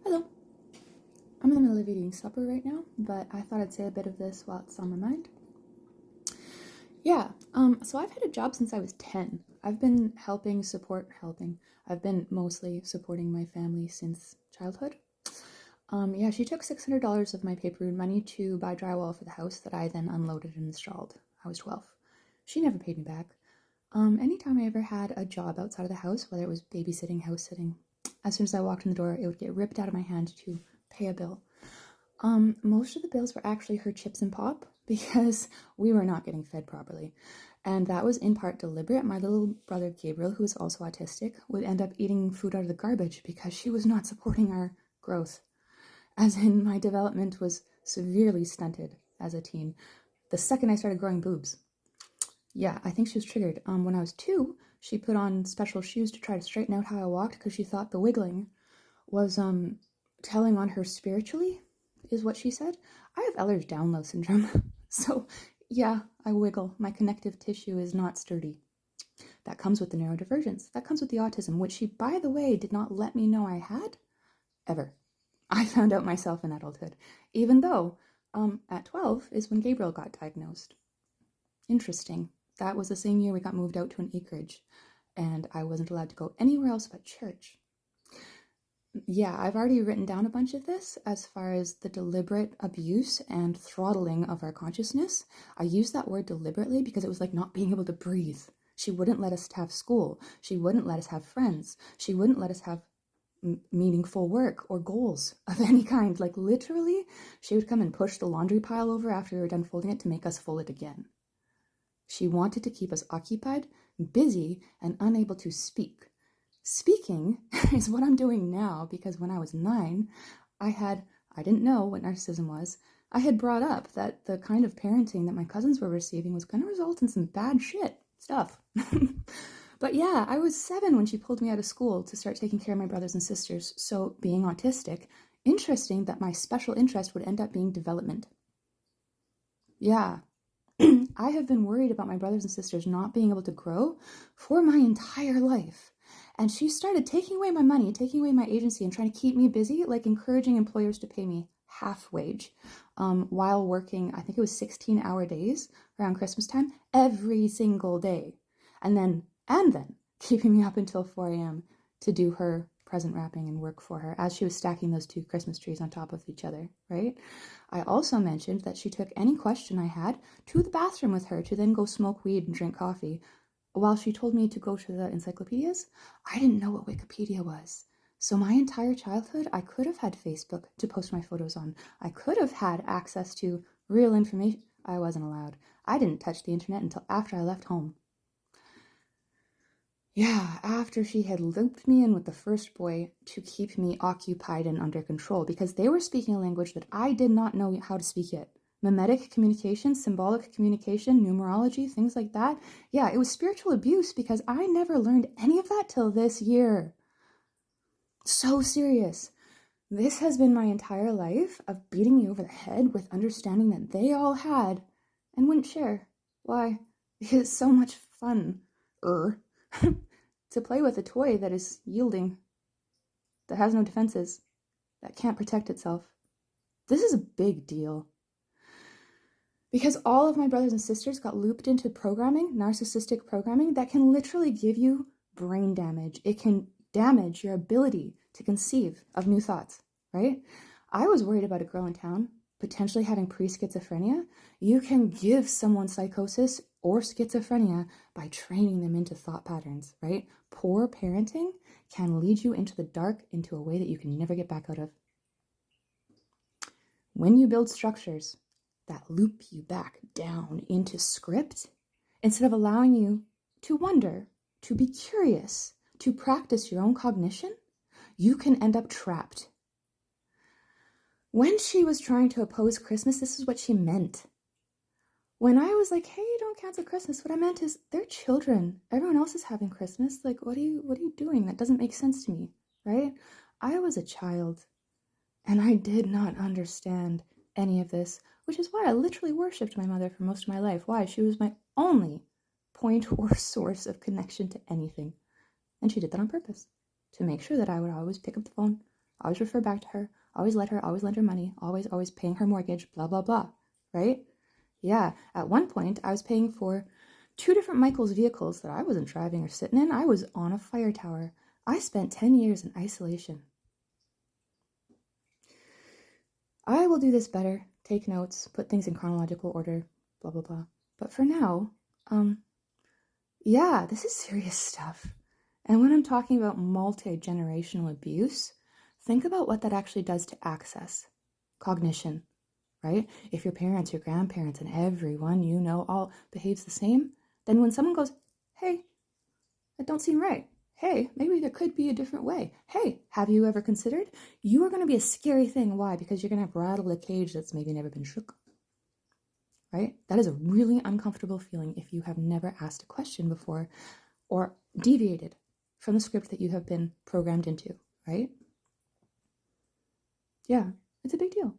Hello. I'm in the middle of eating supper right now, but I thought I'd say a bit of this while it's on my mind. So I've had a job since I was 10. I've been helping. I've been mostly supporting my family since childhood. She took $600 of my paper route money to buy drywall for the house that I then unloaded and installed. I was 12. She never paid me back. Anytime I ever had a job outside of the house, whether it was babysitting, house sitting, as soon as I walked in the door, it would get ripped out of my hand to pay a bill. Most of the bills were actually her chips and pop because we were not getting fed properly. And that was in part deliberate. My little brother Gabriel, who is also autistic, would end up eating food out of the garbage because she was not supporting our growth. As in, my development was severely stunted as a teen the second I started growing boobs. Yeah, I think she was triggered. When I was 2, she put on special shoes to try to straighten out how I walked because she thought the wiggling was telling on her spiritually, is what she said. I have Ehlers-Danlos syndrome, so yeah, I wiggle. My connective tissue is not sturdy. That comes with the neurodivergence. That comes with the autism, which she, by the way, did not let me know I had, ever. I found out myself in adulthood, even though at 12 is when Gabriel got diagnosed. Interesting. That was the same year we got moved out to an acreage, and I wasn't allowed to go anywhere else but church. Yeah, I've already written down a bunch of this as far as the deliberate abuse and throttling of our consciousness. I use that word deliberately because it was like not being able to breathe. She wouldn't let us have school. She wouldn't let us have friends. She wouldn't let us have meaningful work or goals of any kind. Like literally, she would come and push the laundry pile over after we were done folding it to make us fold it again. She wanted to keep us occupied, busy, and unable to speak. Speaking is what I'm doing now because when I was 9, I didn't know what narcissism was. I had brought up that the kind of parenting that my cousins were receiving was going to result in some bad stuff. But yeah, I was 7 when she pulled me out of school to start taking care of my brothers and sisters. So being autistic, interesting that my special interest would end up being development. Yeah, I have been worried about my brothers and sisters not being able to grow for my entire life. And she started taking away my money, taking away my agency, and trying to keep me busy, like encouraging employers to pay me half wage while working, I think it was 16-hour days around Christmas time, every single day. And then keeping me up until 4 a.m. to do her present wrapping and work for her as she was stacking those 2 Christmas trees on top of each other, right? I also mentioned that she took any question I had to the bathroom with her to then go smoke weed and drink coffee. While she told me to go to the encyclopedias, I didn't know what Wikipedia was. So my entire childhood, I could have had Facebook to post my photos on. I could have had access to real information. I wasn't allowed. I didn't touch the internet until after I left home. Yeah, after she had looped me in with the first boy to keep me occupied and under control because they were speaking a language that I did not know how to speak yet. Mimetic communication, symbolic communication, numerology, things like that. Yeah, it was spiritual abuse because I never learned any of that till this year. So serious. This has been my entire life of beating me over the head with understanding that they all had and wouldn't share. Why? Because it's so much fun. To play with a toy that is yielding, that has no defenses, that can't protect itself. This is a big deal. Because all of my brothers and sisters got looped into programming, narcissistic programming, that can literally give you brain damage. It can damage your ability to conceive of new thoughts, right? I was worried about a girl in town potentially having pre-schizophrenia. You can give someone psychosis or schizophrenia by training them into thought patterns, right? Poor parenting can lead you into the dark into a way that you can never get back out of. When you build structures that loop you back down into script, instead of allowing you to wonder, to be curious, to practice your own cognition, you can end up trapped. When she was trying to oppose Christmas, this is what she meant. When I was like, hey, don't cancel Christmas, what I meant is they're children. Everyone else is having Christmas. Like, what are you doing? That doesn't make sense to me, right? I was a child, and I did not understand any of this, which is why I literally worshipped my mother for most of my life. Why? She was my only point or source of connection to anything. And she did that on purpose, to make sure that I would always pick up the phone, always refer back to her, always lend her money, always paying her mortgage, blah, blah, blah, right? Yeah, at one point, I was paying for 2 different Michael's vehicles that I wasn't driving or sitting in. I was on a fire tower. I spent 10 years in isolation. I will do this better, take notes, put things in chronological order, blah, blah, blah. But for now, yeah, this is serious stuff. And when I'm talking about multi-generational abuse, think about what that actually does to access, cognition, right? If your parents, your grandparents, and everyone you know all behaves the same, then when someone goes, hey, that don't seem right. Hey, maybe there could be a different way. Hey, have you ever considered? You are going to be a scary thing. Why? Because you're going to rattle a cage that's maybe never been shook. Right? That is a really uncomfortable feeling if you have never asked a question before or deviated from the script that you have been programmed into, right? Yeah, it's a big deal.